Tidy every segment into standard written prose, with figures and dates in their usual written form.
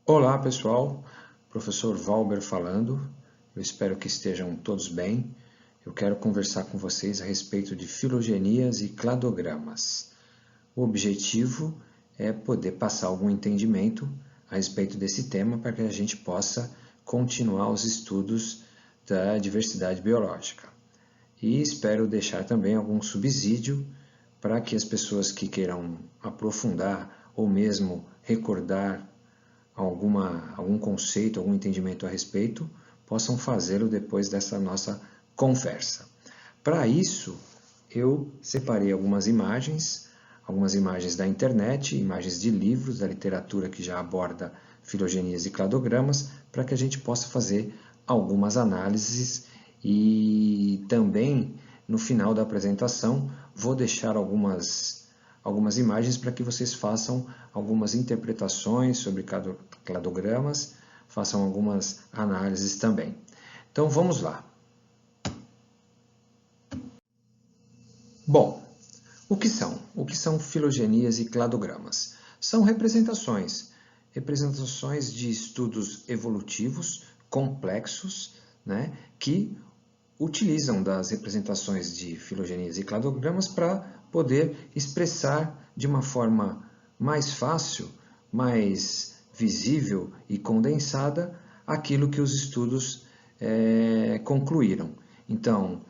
Olá pessoal, professor Valber falando, eu espero que estejam todos bem. Eu quero conversar com vocês a respeito de filogenias e cladogramas. O objetivo é poder passar algum entendimento a respeito desse tema para que a gente possa continuar os estudos da diversidade biológica. E espero deixar também algum subsídio para que as pessoas que queiram aprofundar ou mesmo recordar algum conceito, algum entendimento a respeito, possam fazê-lo depois dessa nossa conversa. Para isso, eu separei algumas imagens da internet, imagens de livros, da literatura que já aborda filogenias e cladogramas, para que a gente possa fazer algumas análises e também, no final da apresentação, vou deixar algumas imagens para que vocês façam algumas interpretações sobre cladogramas, façam algumas análises também. Então vamos lá. Bom, o que são? O que são filogenias e cladogramas? São representações de estudos evolutivos complexos, né, que utilizam das representações de filogenias e cladogramas para poder expressar de uma forma mais fácil, mais visível e condensada aquilo que os estudos concluíram. Então,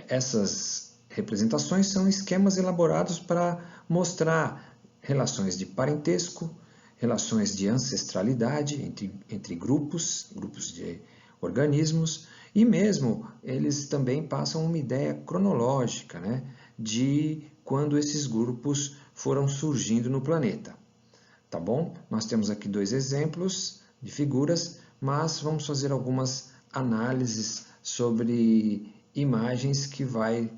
essas representações são esquemas elaborados para mostrar relações de parentesco, relações de ancestralidade entre grupos de organismos, e mesmo eles também passam uma ideia cronológica, né, de quando esses grupos foram surgindo no planeta. Tá bom? Nós temos aqui dois exemplos de figuras, mas vamos fazer algumas análises sobre imagens que vai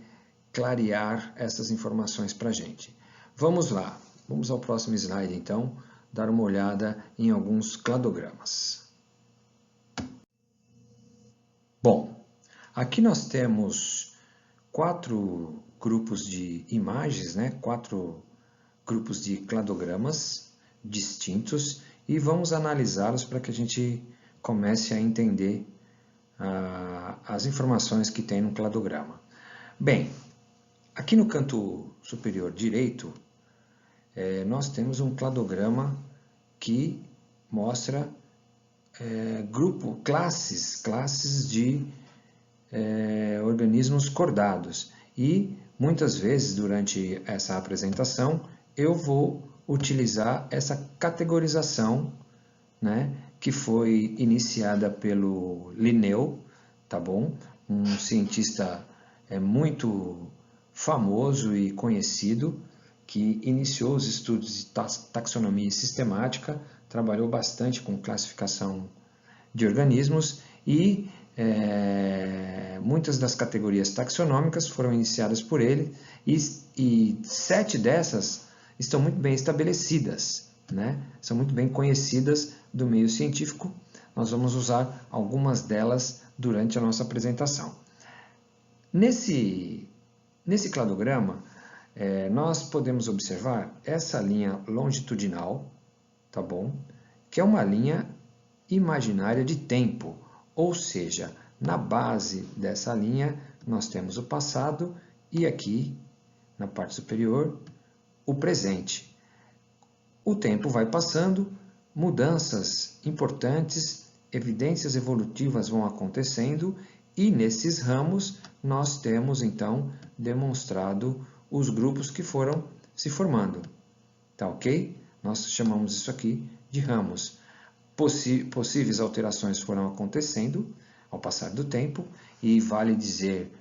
clarear essas informações para a gente. Vamos lá, vamos ao próximo slide então, dar uma olhada em alguns cladogramas. Bom, aqui nós temos 4 grupos de imagens, né? 4 grupos de cladogramas distintos e vamos analisá-los para que a gente comece a entender as informações que tem no cladograma. Bem, aqui no canto superior direito, nós temos um cladograma que mostra classes de organismos cordados. E muitas vezes durante essa apresentação eu vou utilizar essa categorização, né, que foi iniciada pelo Linneo, tá bom? Um cientista muito famoso e conhecido que iniciou os estudos de taxonomia sistemática, trabalhou bastante com classificação de organismos e muitas das categorias taxonômicas foram iniciadas por ele e 7 dessas estão muito bem estabelecidas, né? São muito bem conhecidas do meio científico. Nós vamos usar algumas delas durante a nossa apresentação. Nesse cladograma, nós podemos observar essa linha longitudinal, tá bom? Que é uma linha imaginária de tempo, ou seja, na base dessa linha nós temos o passado e aqui, na parte superior, o presente. O tempo vai passando, mudanças importantes, evidências evolutivas vão acontecendo e nesses ramos nós temos então demonstrado os grupos que foram se formando. Tá ok? Nós chamamos isso aqui de ramos. Possíveis alterações foram acontecendo ao passar do tempo e vale dizer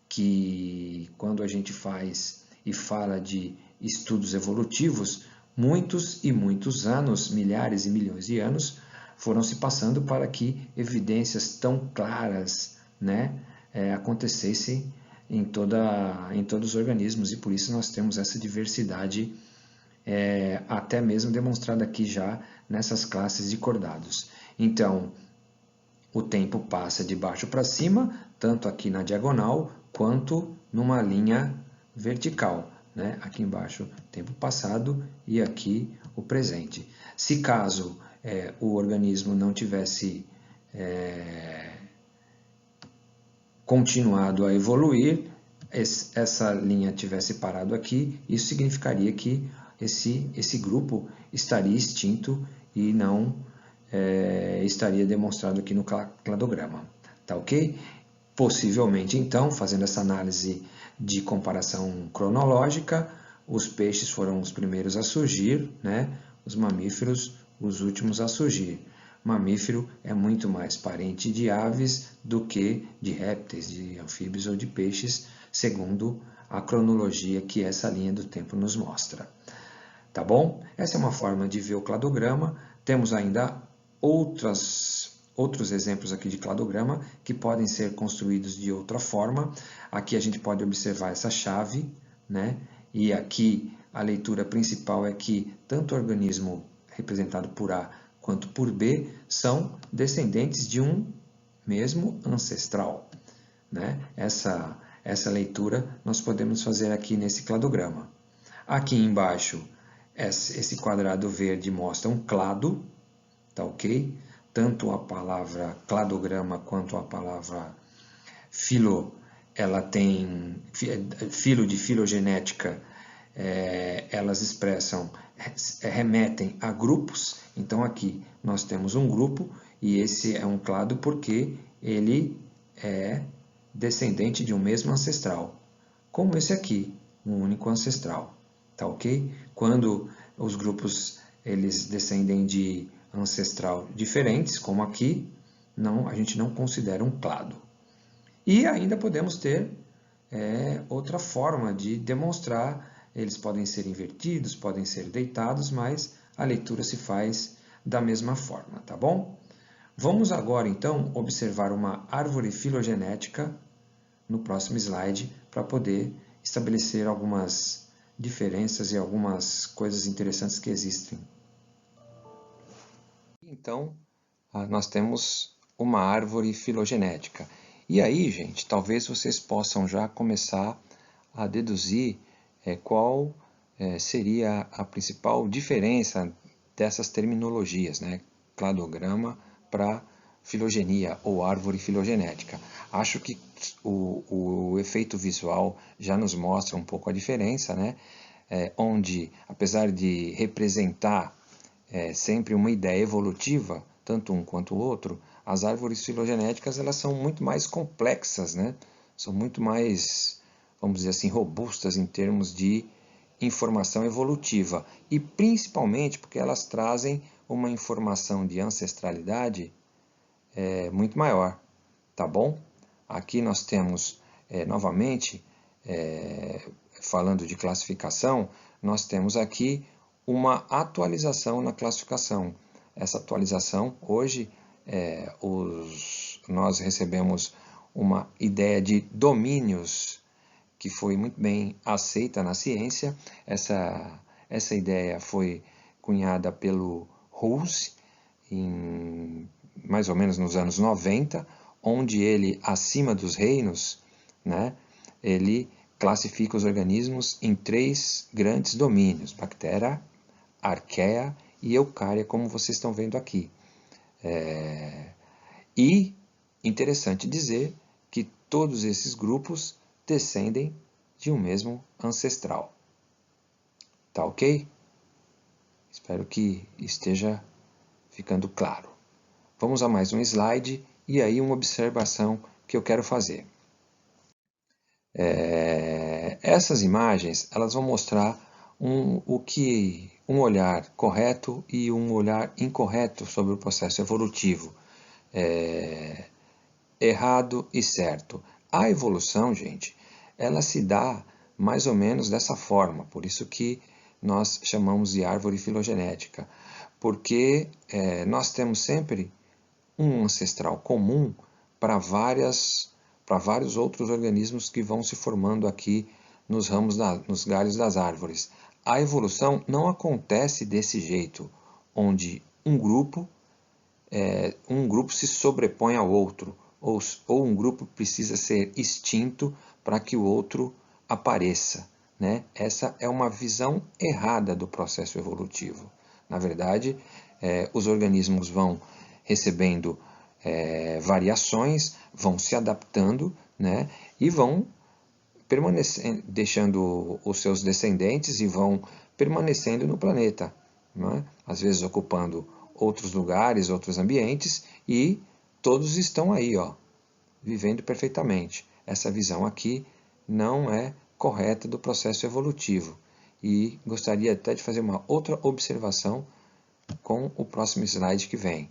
que quando a gente faz e fala de estudos evolutivos, muitos e muitos anos, milhares e milhões de anos, foram se passando para que evidências tão claras, né, acontecessem em todos os organismos e por isso nós temos essa diversidade até mesmo demonstrada aqui já nessas classes de cordados. Então, o tempo passa de baixo para cima, tanto aqui na diagonal quanto numa linha vertical, né? Aqui embaixo, tempo passado e aqui o presente. Se caso o organismo não tivesse continuado a evoluir, essa linha tivesse parado aqui, isso significaria que esse grupo estaria extinto e não estaria demonstrado aqui no cladograma. Tá ok? Possivelmente, então, fazendo essa análise de comparação cronológica, os peixes foram os primeiros a surgir, né? Os mamíferos os últimos a surgir. Mamífero é muito mais parente de aves do que de répteis, de anfíbios ou de peixes, segundo a cronologia que essa linha do tempo nos mostra. Tá bom? Essa é uma forma de ver o cladograma. Temos ainda outros exemplos aqui de cladograma que podem ser construídos de outra forma. Aqui a gente pode observar essa chave, né? E aqui a leitura principal é que tanto o organismo representado por A quanto por B são descendentes de um mesmo ancestral, né? Essa leitura nós podemos fazer aqui nesse cladograma. Aqui embaixo, esse quadrado verde mostra um clado, tá ok? Tanto a palavra cladograma quanto a palavra filo, ela tem filo de filogenética, elas expressam, remetem a grupos. Então aqui nós temos um grupo e esse é um clado porque ele é descendente de um mesmo ancestral, como esse aqui, um único ancestral, tá ok? Quando os grupos eles descendem de ancestral diferentes, como aqui, a gente não considera um clado. E ainda podemos ter outra forma de demonstrar, eles podem ser invertidos, podem ser deitados, mas a leitura se faz da mesma forma, tá bom? Vamos agora, então, observar uma árvore filogenética no próximo slide para poder estabelecer algumas diferenças e algumas coisas interessantes que existem. Então, nós temos uma árvore filogenética. E aí, gente, talvez vocês possam já começar a deduzir qual seria a principal diferença dessas terminologias, né? Cladograma para filogenia ou árvore filogenética. Acho que o efeito visual já nos mostra um pouco a diferença, né? Onde, apesar de representar sempre uma ideia evolutiva, tanto um quanto o outro, as árvores filogenéticas elas são muito mais complexas, né? São muito mais, vamos dizer assim, robustas em termos de informação evolutiva e principalmente porque elas trazem uma informação de ancestralidade muito maior, tá bom? Aqui nós temos, novamente, falando de classificação, nós temos aqui uma atualização na classificação. Essa atualização, hoje, nós recebemos uma ideia de domínios que foi muito bem aceita na ciência. Essa ideia foi cunhada pelo Hulse, mais ou menos nos anos 90, onde ele, acima dos reinos, né, ele classifica os organismos em 3 grandes domínios: bactéria, arqueia e eucária, como vocês estão vendo aqui. E interessante dizer que todos esses grupos descendem de um mesmo ancestral. Tá ok? Espero que esteja ficando claro. Vamos a mais um slide e aí uma observação que eu quero fazer. Essas imagens elas vão mostrar um olhar correto e um olhar incorreto sobre o processo evolutivo. Errado e certo. A evolução, gente, ela se dá mais ou menos dessa forma, por isso que nós chamamos de árvore filogenética, porque nós temos sempre um ancestral comum para vários outros organismos que vão se formando aqui nos galhos das árvores. A evolução não acontece desse jeito, onde um grupo se sobrepõe ao outro, ou um grupo precisa ser extinto para que o outro apareça, né? Essa é uma visão errada do processo evolutivo. Na verdade, os organismos vão recebendo variações, vão se adaptando, né, e vão permanecendo, deixando os seus descendentes e vão permanecendo no planeta, né, às vezes ocupando outros lugares, outros ambientes, e todos estão aí, ó, vivendo perfeitamente. Essa visão aqui não é correta do processo evolutivo. E gostaria até de fazer uma outra observação com o próximo slide que vem.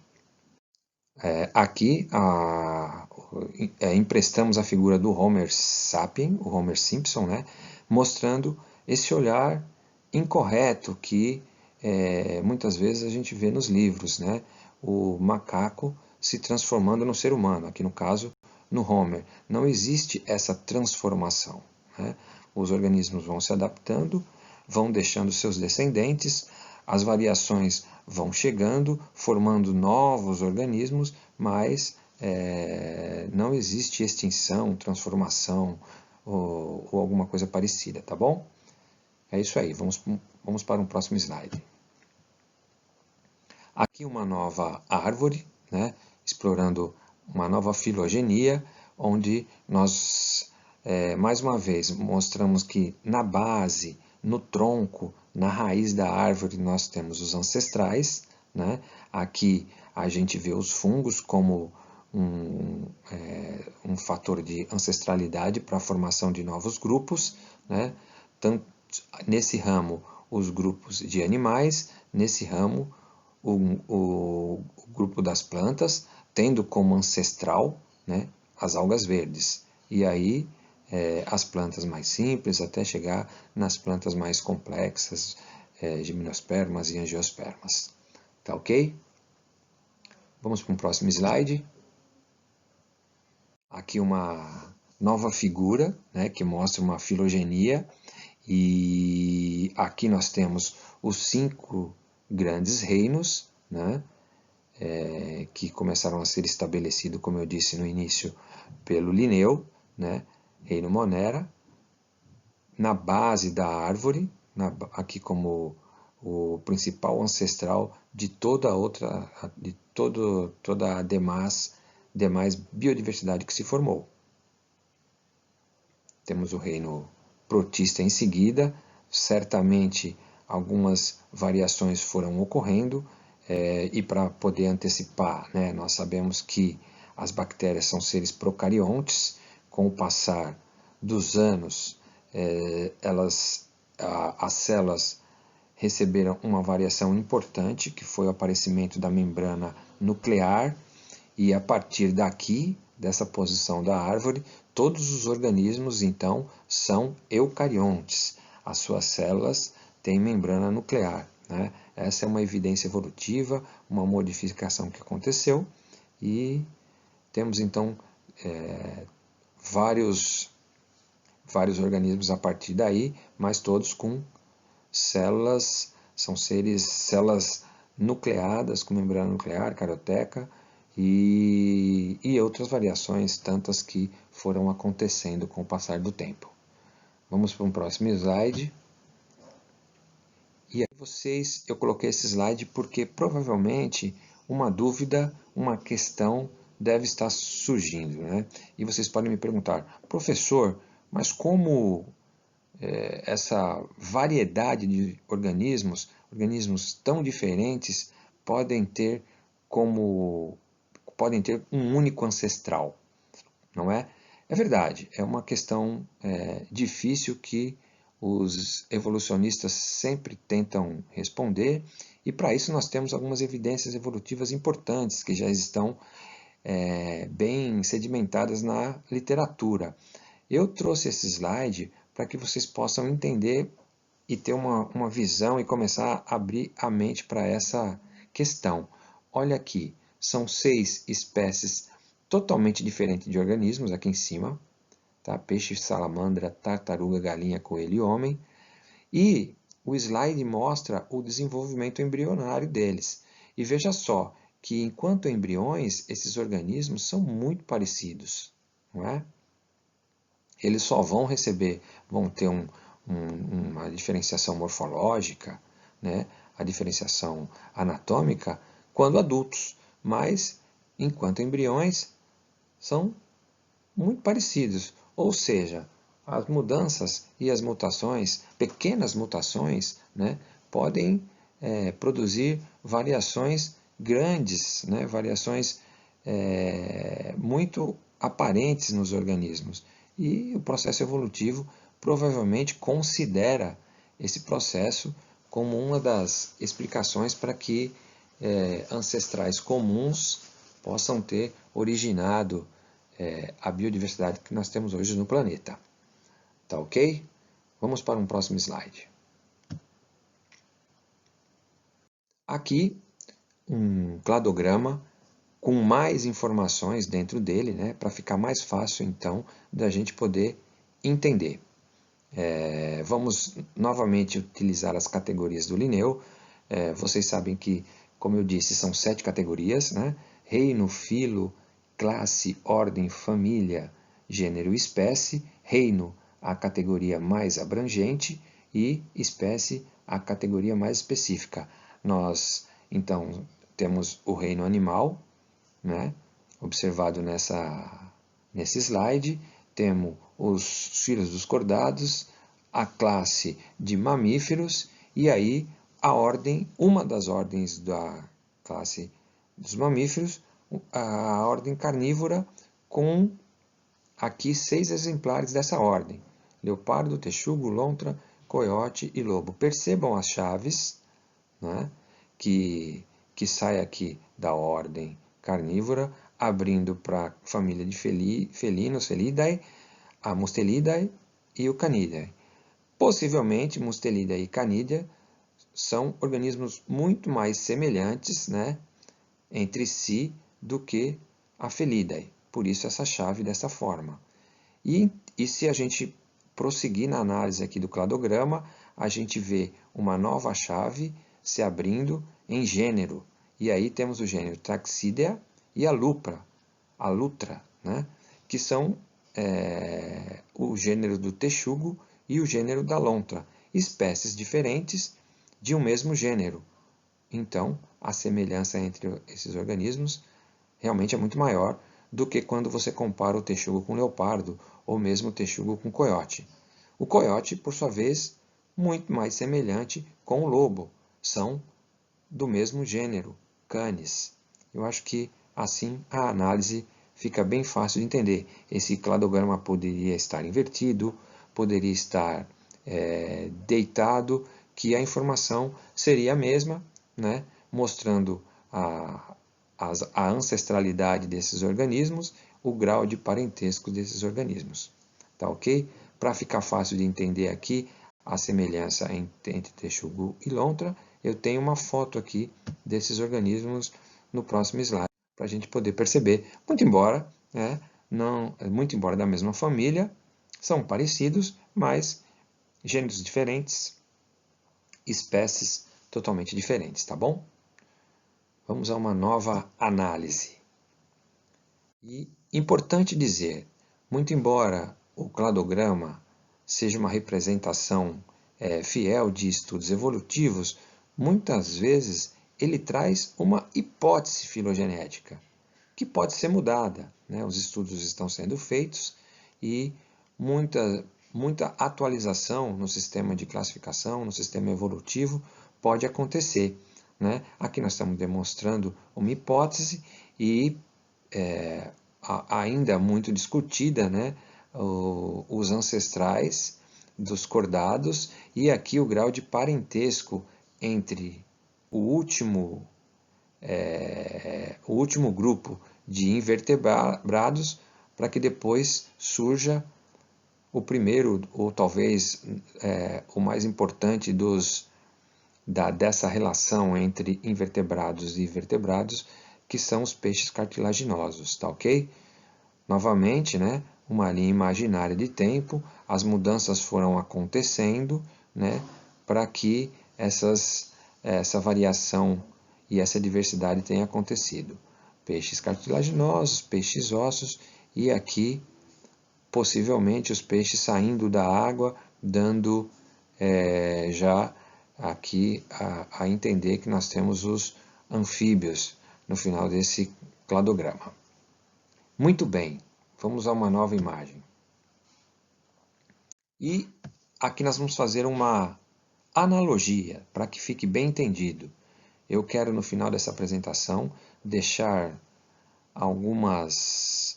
Aqui emprestamos a figura do Homer Sapien, o Homer Simpson, né, mostrando esse olhar incorreto que muitas vezes a gente vê nos livros, né, o macaco se transformando no ser humano, aqui no caso no Homer. Não existe essa transformação, né? Os organismos vão se adaptando, vão deixando seus descendentes, as variações vão chegando, formando novos organismos, mas não existe extinção, transformação ou alguma coisa parecida, tá bom? É isso aí, vamos para um próximo slide. Aqui uma nova árvore, né, explorando uma nova filogenia, onde nós, mais uma vez, mostramos que na base, no tronco, na raiz da árvore, nós temos os ancestrais, né? Aqui a gente vê os fungos como um fator de ancestralidade para a formação de novos grupos, né? Tanto, nesse ramo, os grupos de animais, nesse ramo, o grupo das plantas, tendo como ancestral, né, as algas verdes. E aí as plantas mais simples, até chegar nas plantas mais complexas, gimnospermas e angiospermas. Tá ok? Vamos para um próximo slide. Aqui uma nova figura, né, que mostra uma filogenia. E aqui nós temos os 5 grandes reinos, né, que começaram a ser estabelecidos, como eu disse no início, pelo Linneu, né, Reino Monera, na base da árvore, aqui como o principal ancestral de toda a demais biodiversidade que se formou. Temos o reino protista em seguida, certamente algumas variações foram ocorrendo, e para poder antecipar, né, nós sabemos que as bactérias são seres procariontes. Com o passar dos anos, as células receberam uma variação importante, que foi o aparecimento da membrana nuclear, e a partir daqui, dessa posição da árvore, todos os organismos, então, são eucariontes. As suas células têm membrana nuclear, né? Essa é uma evidência evolutiva, uma modificação que aconteceu, e temos, então, vários organismos a partir daí, mas todos com células, são células nucleadas, com membrana nuclear, carioteca, e outras variações, tantas que foram acontecendo com o passar do tempo. Vamos para um próximo slide. E aí eu coloquei esse slide porque provavelmente uma dúvida, uma questão deve estar surgindo, né? E vocês podem me perguntar, professor, mas como essa variedade de organismos tão diferentes, podem ter um único ancestral, não é? É verdade, é uma questão difícil que os evolucionistas sempre tentam responder, e para isso nós temos algumas evidências evolutivas importantes que já estão bem sedimentadas na literatura. Eu trouxe esse slide para que vocês possam entender e ter uma visão e começar a abrir a mente para essa questão. Olha aqui, são 6 espécies totalmente diferentes de organismos aqui em cima, tá? Peixe, salamandra, tartaruga, galinha, coelho e homem. E o slide mostra o desenvolvimento embrionário deles. E veja só que enquanto embriões, esses organismos são muito parecidos, não é? Eles só vão ter uma diferenciação morfológica, né, a diferenciação anatômica quando adultos, mas enquanto embriões são muito parecidos, ou seja, as mudanças e as mutações, pequenas mutações, né, podem produzir variações grandes, né, variações muito aparentes nos organismos. E o processo evolutivo provavelmente considera esse processo como uma das explicações para que ancestrais comuns possam ter originado a biodiversidade que nós temos hoje no planeta. Tá ok? Vamos para um próximo slide. Aqui, um cladograma com mais informações dentro dele, né, para ficar mais fácil, então, da gente poder entender. Vamos novamente utilizar as categorias do Linneu. Vocês sabem que, como eu disse, são 7 categorias, né? Reino, filo, classe, ordem, família, gênero e espécie. Reino, a categoria mais abrangente, e espécie, a categoria mais específica. Nós, então, temos o reino animal, né? Observado nesse slide. Temos os filhos dos cordados, a classe de mamíferos e aí a ordem, uma das ordens da classe dos mamíferos, a ordem carnívora, com aqui 6 exemplares dessa ordem: leopardo, texugo, lontra, coiote e lobo. Percebam as chaves, né, que sai aqui da ordem carnívora, abrindo para a família de felinos, Felidae, a Mustelidae e o Canidae. Possivelmente, Mustelidae e Canidae são organismos muito mais semelhantes, né, entre si do que a Felidae. Por isso essa chave dessa forma. E se a gente prosseguir na análise aqui do cladograma, a gente vê uma nova chave se abrindo em gênero. E aí temos o gênero Traxidea e a Lutra, né, que são o gênero do texugo e o gênero da lontra, espécies diferentes de um mesmo gênero. Então, a semelhança entre esses organismos realmente é muito maior do que quando você compara o texugo com o leopardo ou mesmo o texugo com o coiote. O coiote, por sua vez, muito mais semelhante com o lobo, são do mesmo gênero, Canis. Eu acho que assim a análise fica bem fácil de entender. Esse cladograma poderia estar invertido, poderia estar deitado, que a informação seria a mesma, né, mostrando a ancestralidade desses organismos, o grau de parentesco desses organismos. Tá ok? Para ficar fácil de entender aqui a semelhança entre texugo e lontra, eu tenho uma foto aqui desses organismos no próximo slide, para a gente poder perceber, muito embora da mesma família, são parecidos, mas gêneros diferentes, espécies totalmente diferentes, tá bom? Vamos a uma nova análise. E importante dizer, muito embora o cladograma seja uma representação fiel de estudos evolutivos, muitas vezes ele traz uma hipótese filogenética, que pode ser mudada, né? Os estudos estão sendo feitos e muita atualização no sistema de classificação, no sistema evolutivo, pode acontecer, né? Aqui nós estamos demonstrando uma hipótese e ainda muito discutida, né? Os ancestrais dos cordados e aqui o grau de parentesco entre o último grupo de invertebrados, para que depois surja o primeiro, ou talvez o mais importante dessa relação entre invertebrados e vertebrados, que são os peixes cartilaginosos, tá ok? Novamente, né, uma linha imaginária de tempo, as mudanças foram acontecendo, né, para que essa variação e essa diversidade tenha acontecido. Peixes cartilaginosos, peixes ossos e aqui possivelmente os peixes saindo da água, dando já aqui a entender que nós temos os anfíbios no final desse cladograma. Muito bem, vamos a uma nova imagem. E aqui nós vamos fazer uma analogia, para que fique bem entendido. Eu quero, no final dessa apresentação, deixar alguns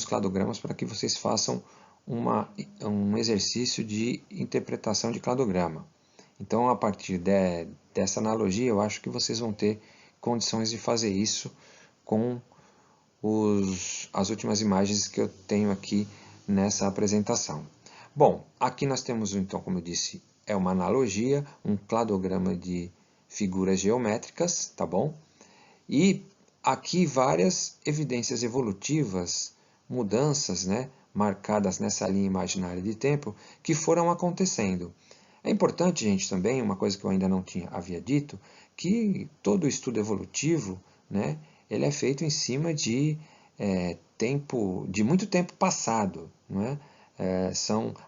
cladogramas para que vocês façam um exercício de interpretação de cladograma. Então, a partir dessa analogia, eu acho que vocês vão ter condições de fazer isso com as últimas imagens que eu tenho aqui nessa apresentação. Bom, aqui nós temos, então, como eu disse, é uma analogia, um cladograma de figuras geométricas, tá bom? E aqui várias evidências evolutivas, mudanças, né, marcadas nessa linha imaginária de tempo, que foram acontecendo. É importante, gente, também, uma coisa que eu ainda não havia dito, que todo estudo evolutivo, né, ele é feito em cima de muito tempo passado, não é?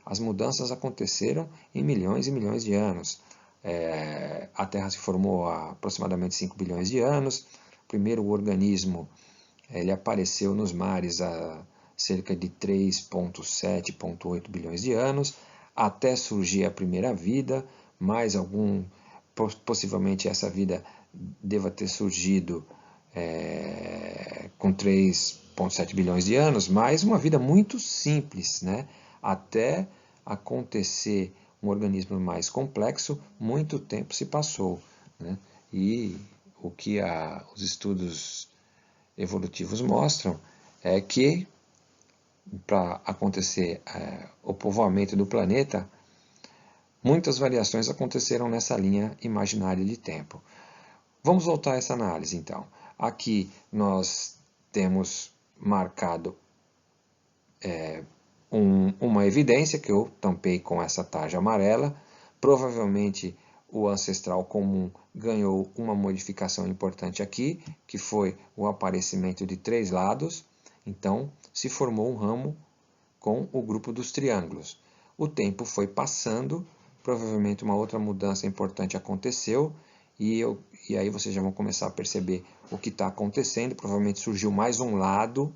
As mudanças aconteceram em milhões e milhões de anos. A Terra se formou há aproximadamente 5 bilhões de anos. O primeiro organismo ele apareceu nos mares há cerca de 3,7, 3,8 bilhões de anos, até surgir a primeira vida, possivelmente essa vida deva ter surgido com 3,7 bilhões de anos, mas uma vida muito simples, né? Até acontecer um organismo mais complexo, muito tempo se passou, né? E o que os estudos evolutivos mostram é que para acontecer o povoamento do planeta, muitas variações aconteceram nessa linha imaginária de tempo. Vamos voltar a essa análise, então. Aqui nós temos marcado uma evidência que eu tampei com essa tarja amarela. Provavelmente o ancestral comum ganhou uma modificação importante aqui, que foi o aparecimento de 3 lados. Então, se formou um ramo com o grupo dos triângulos. O tempo foi passando, provavelmente uma outra mudança importante aconteceu, e aí vocês já vão começar a perceber o que está acontecendo. Provavelmente surgiu mais um lado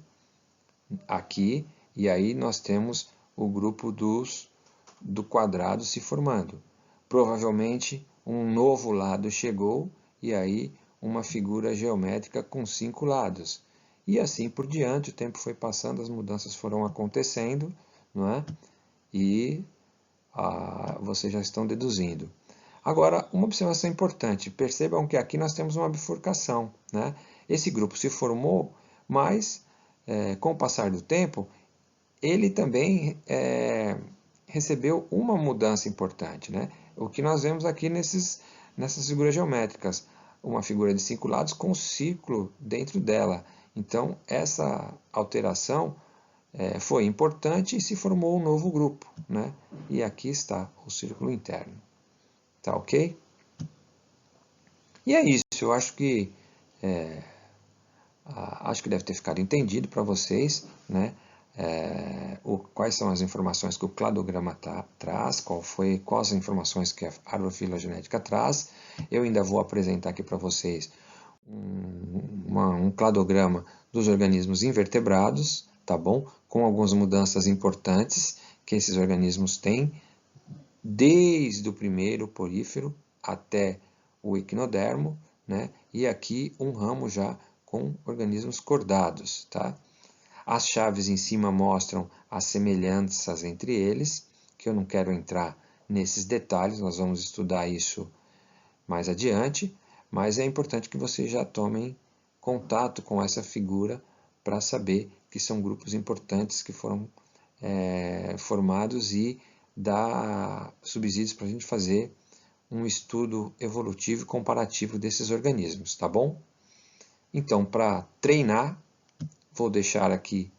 aqui, e aí nós temos o grupo do quadrado se formando. Provavelmente um novo lado chegou, e aí uma figura geométrica com 5 lados. E assim por diante, o tempo foi passando, as mudanças foram acontecendo, não é? E vocês já estão deduzindo. Agora, uma observação importante, percebam que aqui nós temos uma bifurcação, né? Esse grupo se formou, mas com o passar do tempo, ele também recebeu uma mudança importante, né? O que nós vemos aqui nessas figuras geométricas, uma figura de 5 lados com um círculo dentro dela. Então, essa alteração foi importante e se formou um novo grupo, né? E aqui está o círculo interno. Tá ok? E é isso, eu acho que deve ter ficado entendido para vocês, né? Quais são as informações que o cladograma traz, quais as informações que a árvore filogenética traz. Eu ainda vou apresentar aqui para vocês um cladograma dos organismos invertebrados, tá bom? Com algumas mudanças importantes que esses organismos têm, desde o primeiro porífero até o equinodermo, né? E aqui um ramo já com organismos cordados, tá? As chaves em cima mostram as semelhanças entre eles, que eu não quero entrar nesses detalhes, nós vamos estudar isso mais adiante, mas é importante que vocês já tomem contato com essa figura para saber que são grupos importantes que foram formados e dá subsídios para a gente fazer um estudo evolutivo e comparativo desses organismos, tá bom? Então, para treinar, vou deixar aqui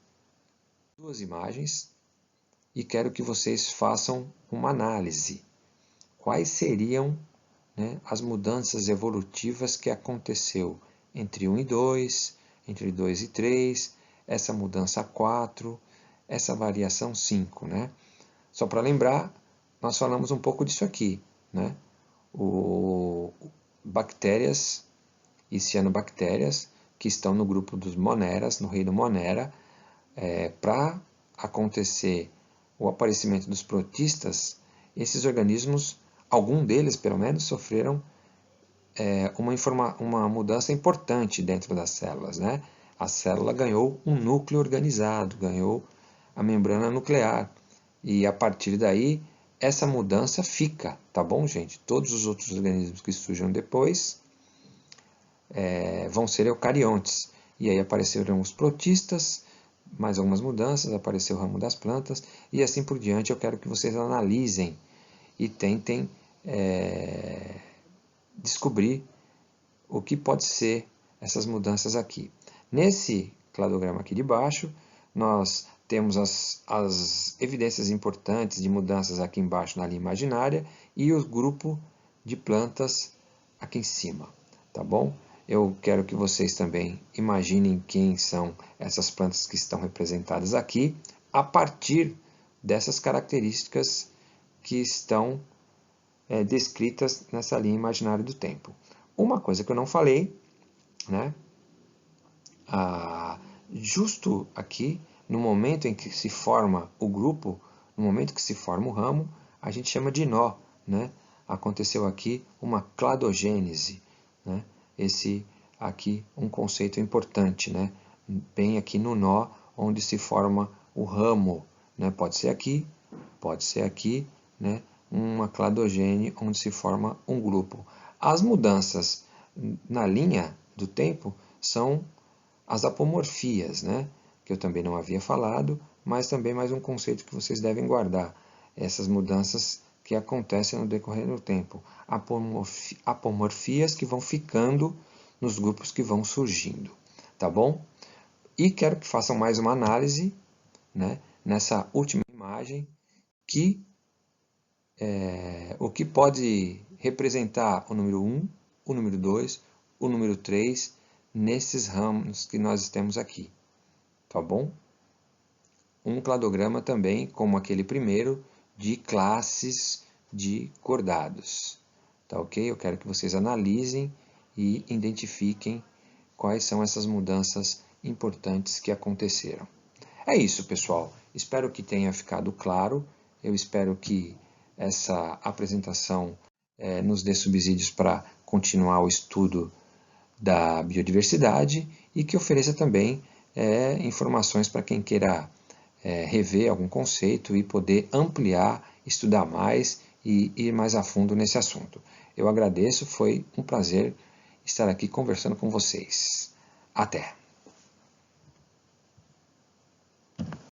2 imagens e quero que vocês façam uma análise. Quais seriam, né, as mudanças evolutivas que aconteceu entre 1 e 2, entre 2 e 3, essa mudança 4, essa variação 5, né? Só para lembrar, nós falamos um pouco disso aqui, né? bactérias e cianobactérias que estão no grupo dos Moneras, no reino Monera. Para acontecer o aparecimento dos protistas, esses organismos, algum deles pelo menos, sofreram uma mudança importante dentro das células, né? A célula ganhou um núcleo organizado, ganhou a membrana nuclear. E a partir daí, essa mudança fica, tá bom, gente? Todos os outros organismos que surjam depois vão ser eucariontes. E aí apareceram os protistas, mais algumas mudanças, apareceu o ramo das plantas, e assim por diante. Eu quero que vocês analisem e tentem descobrir o que pode ser essas mudanças aqui. Nesse cladograma aqui de baixo, nós temos as evidências importantes de mudanças aqui embaixo na linha imaginária e o grupo de plantas aqui em cima, tá bom? Eu quero que vocês também imaginem quem são essas plantas que estão representadas aqui, a partir dessas características que estão descritas nessa linha imaginária do tempo. Uma coisa que eu não falei, né? Justo aqui, no momento em que se forma o grupo, no momento que se forma o ramo, a gente chama de nó, né? Aconteceu aqui uma cladogênese, né? Esse aqui um conceito importante, né? Bem aqui no nó, onde se forma o ramo, né? Pode ser aqui, né? Uma cladogênese onde se forma um grupo. As mudanças na linha do tempo são as apomorfias, né? Que eu também não havia falado, mas também mais um conceito que vocês devem guardar. Essas mudanças que acontecem no decorrer do tempo. Apomorfias que vão ficando nos grupos que vão surgindo. Tá bom? E quero que façam mais uma análise, né, nessa última imagem, que o que pode representar o número 1, o número 2, o número 3, nesses ramos que nós temos aqui, tá bom? Um cladograma também, como aquele primeiro, de classes de cordados, tá ok? Eu quero que vocês analisem e identifiquem quais são essas mudanças importantes que aconteceram. É isso, pessoal. Espero que tenha ficado claro. Eu espero que essa apresentação nos dê subsídios para continuar o estudo da biodiversidade e que ofereça também informações para quem queira rever algum conceito e poder ampliar, estudar mais e ir mais a fundo nesse assunto. Eu agradeço, foi um prazer estar aqui conversando com vocês. Até!